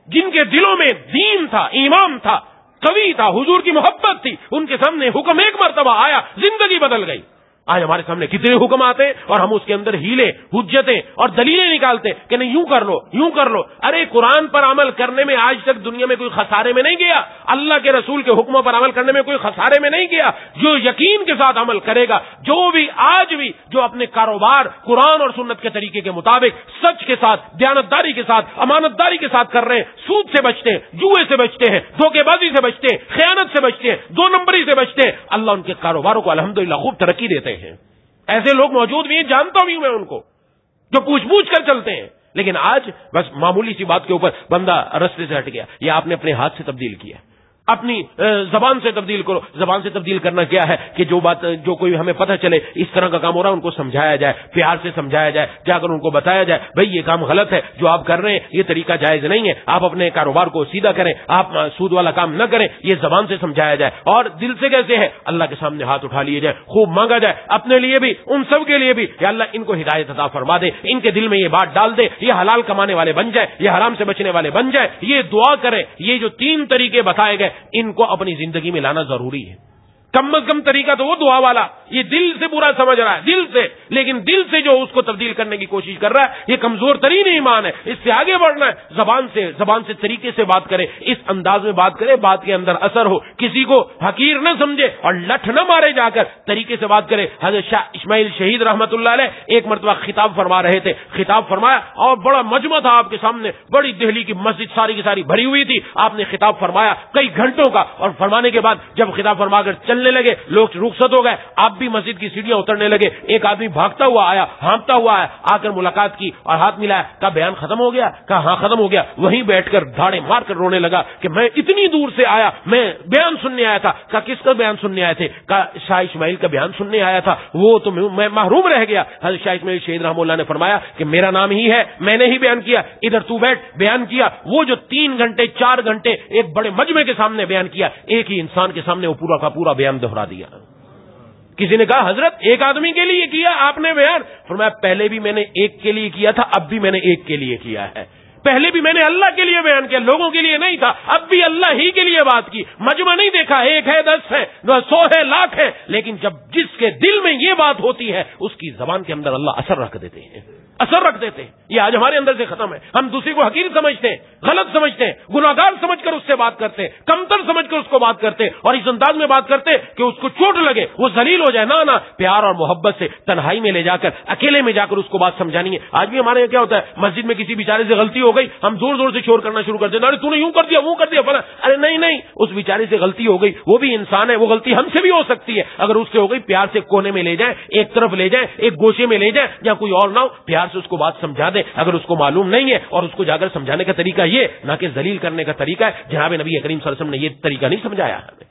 S1: جن کے دلوں میں دین تھا، ایمان تھا، قوی تھا، حضور کی محبت تھی، ان کے سامنے حکم ایک مرتبہ آیا، زندگی بدل گئی. آج ہمارے سامنے کتنے حکم آتے ہیں اور ہم اس کے اندر ہیلے، حجتیں اور دلیلیں نکالتے کہ نہیں یوں کر لو، یوں کر لو. ارے قرآن پر عمل کرنے میں آج تک دنیا میں کوئی خسارے میں نہیں گیا، اللہ کے رسول کے حکموں پر عمل کرنے میں کوئی خسارے میں نہیں گیا. جو یقین کے ساتھ عمل کرے گا، جو بھی آج بھی جو اپنے کاروبار قرآن اور سنت کے طریقے کے مطابق سچ کے ساتھ، دیانتداری کے ساتھ، امانت داری کے ساتھ کر رہے ہیں، سود سے بچتے ہیں، جوئے سے بچتے ہیں، دھوکے بازی سے بچتے ہیں، خیانت سے بچتے ہیں، دو نمبری سے بچتے ہیں، اللہ ان کے کاروباروں کو الحمدللہ خوب ترقی دیتے ہیں. ایسے لوگ موجود بھی ہیں، جانتا بھی ہوں میں ان کو، جو پوچھ پوچھ کر چلتے ہیں. لیکن آج بس معمولی سی بات کے اوپر بندہ رستے سے ہٹ گیا. یہ آپ نے اپنے ہاتھ سے تبدیل کیا. اپنی زبان سے تبدیل کرو. زبان سے تبدیل کرنا کیا ہے کہ جو بات جو کوئی ہمیں پتہ چلے اس طرح کا کام ہو رہا ہے، ان کو سمجھایا جائے، پیار سے سمجھایا جائے، جا کر ان کو بتایا جائے بھائی یہ کام غلط ہے، جو آپ کر رہے ہیں یہ طریقہ جائز نہیں ہے، آپ اپنے کاروبار کو سیدھا کریں، آپ سود والا کام نہ کریں. یہ زبان سے سمجھایا جائے. اور دل سے کیسے ہے؟ اللہ کے سامنے ہاتھ اٹھا لیے جائے، خوب مانگا جائے اپنے لیے بھی، ان سب کے لیے بھی، یا اللہ ان کو ہدایت عطا فرما دے، ان کے دل میں یہ بات ڈال دے، یہ حلال کمانے والے بن جائے، یہ حرام سے بچنے والے بن جائے. یہ دعا کریں. یہ جو 3 طریقے بتائے گئے ان کو اپنی زندگی میں لانا ضروری ہے. کم از کم طریقہ تو وہ دعا والا، یہ دل سے برا سمجھ رہا ہے، دل سے، لیکن دل سے جو اس کو تبدیل کرنے کی کوشش کر رہا ہے، یہ کمزور ترین ایمان ہے. اس سے آگے بڑھنا ہے. زبان سے طریقے سے بات کرے، اس انداز میں بات کرے، بات کے اندر اثر ہو، کسی کو حقیر نہ سمجھے اور لٹھ نہ مارے، جا کر طریقے سے بات کرے. حضرت شاہ اسماعیل شہید رحمت اللہ علیہ ایک مرتبہ خطاب فرما رہے تھے. خطاب فرمایا اور بڑا مجمع تھا آپ کے سامنے، بڑی دہلی کی مسجد ساری کی ساری بھری ہوئی تھی. آپ نے خطاب فرمایا کئی گھنٹوں کا، اور فرمانے کے بعد جب خطاب فرما کر چلنے لگے، لوگ رخصت ہو گئے، آپ بھی مسجد کی سیڑھیاں اترنے لگے. ایک آدمی بھاگتا ہوا آیا، ہانپتا ہوا آیا، آ کر ملاقات کی اور ہاتھ ملایا. کہا بیان ختم ہو گیا؟ کہا ہاں ختم ہو گیا. وہیں بیٹھ کر دھاڑے مار کر رونے لگا کہ میں اتنی دور سے آیا، میں بیان سننے آیا تھا. کہا کس کا بیان سننے آئے تھے؟ کہا شاہ اسماعیل کا بیان سننے آیا تھا، وہ تو میں محروم رہ گیا. حضرت شاہ اسماعیل شہید رحمہ اللہ نے فرمایا کہ میرا نام ہی ہے، میں نے ہی بیان کیا، ادھر تو بیٹھ. بیان کیا. وہ جو 3 گھنٹے 4 گھنٹے ایک بڑے مجمع کے سامنے بیان کیا، ایک ہی انسان کے سامنے وہ پورا کا پورا بیان دہرا دیا. کسی نے کہا حضرت ایک آدمی کے لیے کیا آپ نے بیان؟ فرمایا پہلے بھی میں نے ایک کے لیے کیا تھا، اب بھی میں نے ایک کے لیے کیا ہے. پہلے بھی میں نے اللہ کے لیے بیان کیا، لوگوں کے لیے نہیں تھا، اب بھی اللہ ہی کے لیے بات کی. مجمع نہیں دیکھا، 1 ہے 10 ہے 100 ہے لاکھ ہے، لیکن جب جس کے دل میں یہ بات ہوتی ہے اس کی زبان کے اندر اللہ اثر رکھ دیتے ہیں، اثر رکھ دیتے ہیں. یہ آج ہمارے اندر سے ختم ہے. ہم دوسرے کو حقیر سمجھتے ہیں، غلط سمجھتے ہیں، گناہگار سمجھ کر اس سے بات کرتے ہیں، کمتر سمجھ کر اس کو بات کرتے ہیں، اور اس انداز میں بات کرتے کہ اس کو چوٹ لگے، وہ ذلیل ہو جائے. نہ پیار اور محبت سے تنہائی میں لے جا کر، اکیلے میں جا کر اس کو بات سمجھانی ہے. آج بھی ہمارے یہاں کیا ہوتا ہے، مسجد میں کسی بیچارے سے غلطی ہو گئی، ہم زور زور سے شور کرنا شروع کر دیتے، ارے تو نے یوں کر دیا وہ کر دیا فلاں. ارے نہیں، اس بیچارے سے غلطی ہو گئی، وہ بھی انسان ہے، وہ غلطی ہم سے بھی ہو سکتی ہے. اگر اس سے ہو گئی پیار سے کونے میں لے جائیں، ایک طرف لے جائیں، ایک گوشے میں لے جائیں، یا کوئی اور نہ ہو، پیار سے اس کو بات سمجھا دیں اگر اس کو معلوم نہیں ہے. اور اس کو جا کر سمجھانے کا طریقہ یہ نہ کہ ذلیل کرنے کا طریقہ ہے. جناب نبی کریم صلی اللہ علیہ وسلم نے یہ طریقہ نہیں سمجھایا ہمیں.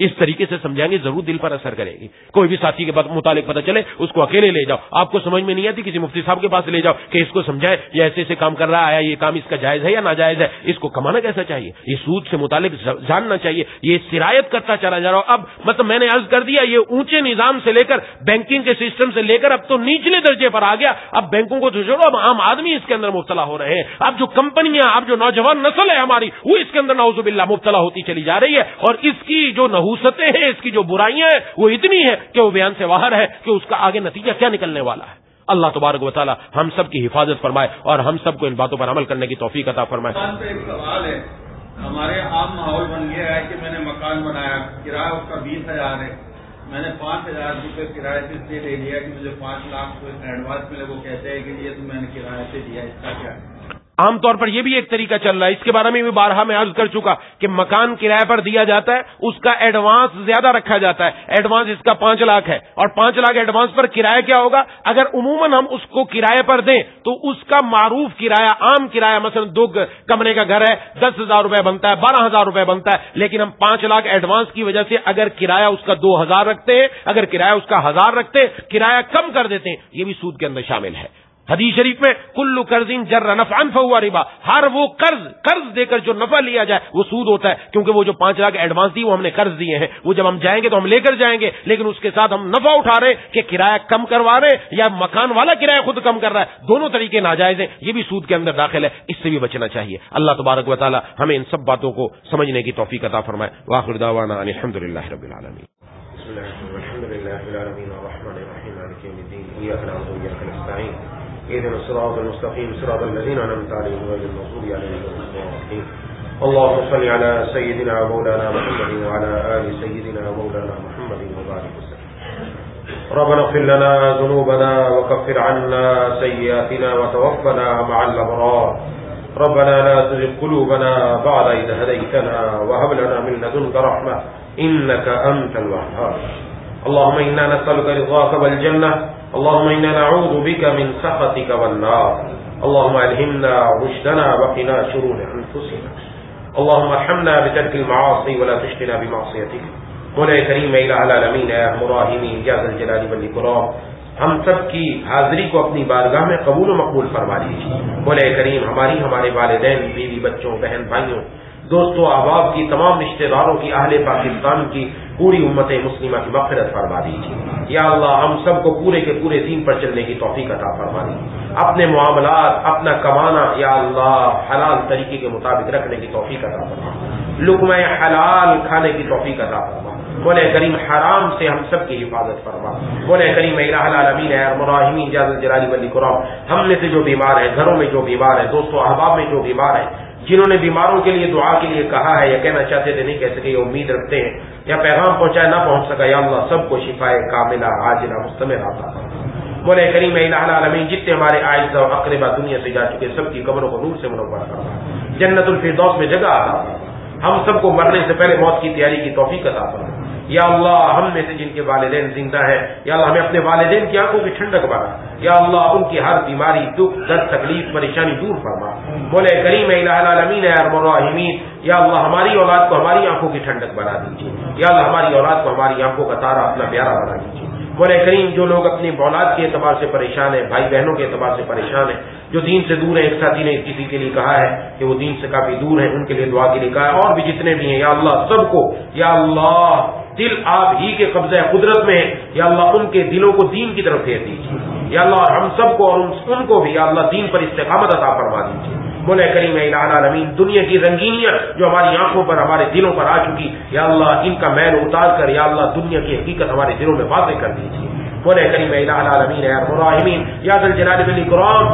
S1: اس طریقے سے سمجھائیں گے ضرور دل پر اثر کرے گی. کوئی بھی ساتھی کے متعلق پتہ چلے اس کو اکیلے لے جاؤ, آپ کو سمجھ میں نہیں آتی کسی مفتی صاحب کے پاس لے جاؤ کہ اس کو سمجھائے یہ ایسے ایسے کام کر رہا ہے, یہ کام اس کا جائز ہے یا ناجائز ہے, اس کو کمانا کیسا چاہیے, یہ سود سے متعلق جاننا چاہیے, یہ سرایت کرتا چلا جا رہا ہوں. اب مطلب میں نے عرض کر دیا یہ اونچے نظام سے لے کر بینکنگ کے سسٹم سے لے کر اب تو نچلے درجے پر آ گیا. اب بینکوں کو تو چھوڑو, اب عام آدمی اس کے اندر مبتلا ہو رہے ہیں. اب جو کمپنیاں, اب جو نوجوان نسل ہے ہماری, وہ اس کے اندر نعوذ باللہ مبتلا ہوتی چلی جا رہی ہے. اور اس کی جو نحوستیں ہیں, اس کی جو برائیاں ہیں وہ اتنی ہے کہ وہ بیان سے باہر ہے کہ اس کا آگے نتیجہ کیا نکلنے والا ہے. اللہ تبارک و تعالی ہم سب کی حفاظت فرمائے اور ہم سب کو ان باتوں پر عمل کرنے کی توفیق عطا فرمائے.
S2: ایک سوال ہے, ہمارے عام ماحول بن گیا ہے کہ میں نے مکان بنایا, کرایہ اس کا 20,000 ہے, میں نے 5,000 روپے کرایہ سے اس لیے لے لیا کہ مجھے 5 لاکھ ایڈوانس ملے. وہ کہتے ہیں کہ یہ تو میں نے کرایہ سے دیا, اس کا کیا ہے؟
S1: عام طور پر یہ بھی ایک طریقہ چل رہا ہے, اس کے بارے میں بھی بارہا میں عرض کر چکا کہ مکان کرایہ پر دیا جاتا ہے, اس کا ایڈوانس زیادہ رکھا جاتا ہے. ایڈوانس اس کا 5 لاکھ ہے اور 5 لاکھ ایڈوانس پر کرایہ کیا ہوگا, اگر عموماً ہم اس کو کرایہ پر دیں تو اس کا معروف کرایہ, عام کرایہ مثلا 2 کمرے کا گھر ہے 10,000 روپے بنتا ہے, 12,000 روپے بنتا ہے, لیکن ہم 5 لاکھ ایڈوانس کی وجہ سے اگر کرایہ اس کا 2,000 رکھتے ہیں, اگر کرایہ اس کا 1,000 رکھتے ہیں, کرایہ کم کر دیتے ہیں, یہ بھی سود کے اندر شامل ہے. حدیث شریف میں کل قرض جر نفعا فهو ربا, ہر وہ قرض دے کر جو نفع لیا جائے وہ سود ہوتا ہے. کیونکہ وہ جو 5 لاکھ ایڈوانس دی وہ ہم نے قرض دیے ہیں, وہ جب ہم جائیں گے تو ہم لے کر جائیں گے, لیکن اس کے ساتھ ہم نفع اٹھا رہے ہیں کہ کرایہ کم کروا رہے ہیں یا مکان والا کرایہ خود کم کر رہا ہے. دونوں طریقے ناجائز ہیں, یہ بھی سود کے اندر داخل ہے, اس سے بھی بچنا چاہیے. اللہ تبارک و تعالی ہمیں ان سب باتوں کو سمجھنے کی توفیق عطا فرمائے. وآخر دعوانا ان الحمدللہ رب العالمین. بسم اللہ الحمدللہ رب العالمین الرحمن الرحیم مالک یوم الدین ایاک نعبد و ایاک نستعین اهدنا الصراط المستقيم صراط الذين أنعمت عليهم غير المغضوب عليهم ولا الضالين. اللهم صل على سيدنا مولانا محمد وعلى آل سيدنا مولانا محمد وبارك وسلم. ربنا اغفر لنا ذنوبنا وكفر عنا سيئاتنا وتوفنا مع الأبرار. ربنا لا تزغ قلوبنا بعد إذ هديتنا وهب لنا من لدنك رحمة إنك أنت الوهاب. اللهم إنا نسألك رضاك والجنة, اللهم إنا نعوذ بك من سخطك والنار. اللهم ألهمنا رشدنا وقنا شرور أنفسنا. اللهم ارحمنا بترك المعاصي ولا تشقنا بمعصيتك. مولا کریم الہ العالمین اے مراحمین یا ذا الجلال والاکرام, ہم سب کی حاضری کو اپنی بارگاہ میں قبول و مقبول فرما لیجیے. مولا کریم ہمارے والدین, بیوی, بچوں, بہن بھائیوں, دوستوں, احباب کی, تمام رشتہ داروں کی, اہل پاکستان کی, پوری امت مسلمہ کی مغفرت فرما دیجیے. یا اللہ ہم سب کو پورے کے پورے دین پر چلنے کی توفیق عطا فرما دیجیے. اپنے معاملات, اپنا کمانا یا اللہ حلال طریقے کے مطابق رکھنے کی توفیق عطا فرما, لقمہ حلال کھانے کی توفیق عطا فرما. مولا کریم حرام سے ہم سب کی حفاظت فرما. مولا کریم الہ العالمین اے الراحمین یا ذا الجلال والاکرام, ہم میں سے جو بیمار ہیں, گھروں میں جو بیمار ہیں, دوستوں احباب میں جو بیمار ہیں, جنہوں نے بیماروں کے لیے دعا کے لیے کہا ہے یا کہنا چاہتے تھے نہیں کہہ سکے, یہ امید رکھتے ہیں یا پیغام پہنچایا نہ پہنچ سکا, یا اللہ سب کو شفائے کاملہ عاجلہ مستمر عطا فرما. مولا کریم الہ العالمین جتنے ہمارے اعزاء و اقربا دنیا سے جا چکے سب کی قبروں کو نور سے منور فرما, جنت الفردوس میں جگہ عطا فرما. ہم سب کو مرنے سے پہلے موت کی تیاری کی توفیق عطا فرما. یا اللہ ہم میں سے جن کے والدین زندہ ہیں, یا اللہ ہمیں اپنے والدین کی آنکھوں کی ٹھنڈک بنا. یا اللہ ان کی ہر بیماری, دکھ, درد, تکلیف, پریشانی دور فرما. مولا کریم الہ العالمین اے ارحم الراحمین, یا اللہ ہماری اولاد کو ہماری آنکھوں کی ٹھنڈک بنا دیجیے. یا اللہ ہماری اولاد کو ہماری آنکھوں کا تارا اپنا پیارا بنا دیجیے. مولا کریم جو لوگ اپنی اولاد کے اعتبار سے پریشان ہیں, بھائی بہنوں کے اعتبار سے پریشان ہیں, جو دین سے دور ہیں, ایک ساتھی نے کسی کے لیے کہا ہے کہ وہ دین سے کافی دور ہیں, ان کے لیے دعا کے لیے کہا ہے, اور بھی جتنے بھی ہیں یا اللہ سب کو, یا اللہ دل آپ ہی کے قبضہ قدرت میں ہے, یا اللہ ان کے دلوں کو دین کی طرف پھیر دیجیے. یا اللہ ہم سب کو اور ان کو بھی یا اللہ دین پر استقامت عطا فرما دیجیے. مولا کریم الہ العالمین دنیا کی رنگینیاں جو ہماری آنکھوں پر, ہمارے دلوں پر آ چکی, یا اللہ ان کا میل اتار کر یا اللہ دنیا کی حقیقت ہمارے دلوں میں واضح کر دیجیے. مولا کریم الہ العالمین اے ارحم الراحمین یا ذا الجلال والاکرام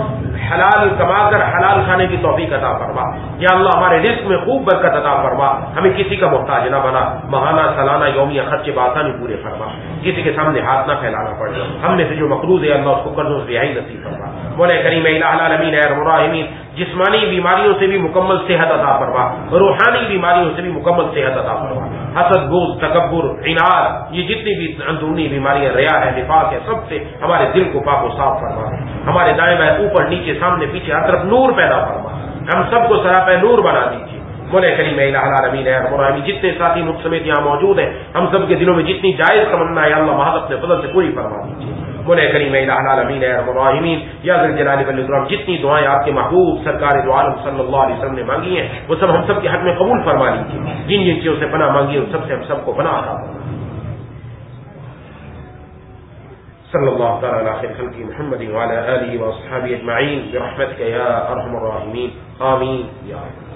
S1: حلال کما کر حلال کھانے کی توفیق عطا فرما. یا اللہ ہمارے رزق میں خوب برکت عطا فرما, ہمیں کسی کا محتاج نہ بنا, ماہانہ سالانہ یومیہ خرچے بآسانی پورے فرما, کسی کے سامنے ہاتھ نہ پھیلانا پڑے. ہم میں سے جو مقروض ہے اللہ اس کو قرضوں سے رہائی نصیب فرما. مولا کریم الہ العالمین اے ارحم الراحمین جسمانی بیماریوں سے بھی مکمل صحت عطا فرما, روحانی بیماریوں سے بھی مکمل صحت عطا فرما. حسد, بغض, تکبر, عناد, یہ جتنی بھی اندرونی بیماریاں, ریا ہے, نفاق ہے, سب سے ہمارے دل کو پاک و صاف فرما. ہمارے دائیں بائیں, اوپر نیچے, سامنے پیچھے, ہر طرف نور پیدا فرما. ہم سب کو سراپے نور بنا دیجیے. مولا کریم الہ العالمین اے رب العالمین جتنے ساتھی مجھ سمیت یہاں موجود ہیں ہم سب کے دلوں میں جتنی جائز تمنا ہے اللہ محض اپنے فضل سے پوری فرما دیجیے. مولا کریم الہ العالمین اے رب العالمین یا ذل جلال والاکرام جتنی دعائیں آپ کے محبوب سرکار دو عالم صلی اللہ علیہ وسلم نے مانگی ہیں وہ سب ہم سب کے حق میں قبول فرما لیجیے. جن جن چیزوں سے پناہ مانگی ان سب سے ہم سب کو پناہ عطا فرمائیے. صلی اللہ تعالی علی خیر خلق محمد وعلی آلہ واصحابہ اجمعین برحمتک یا ارحم الراحمین آمین یا رب.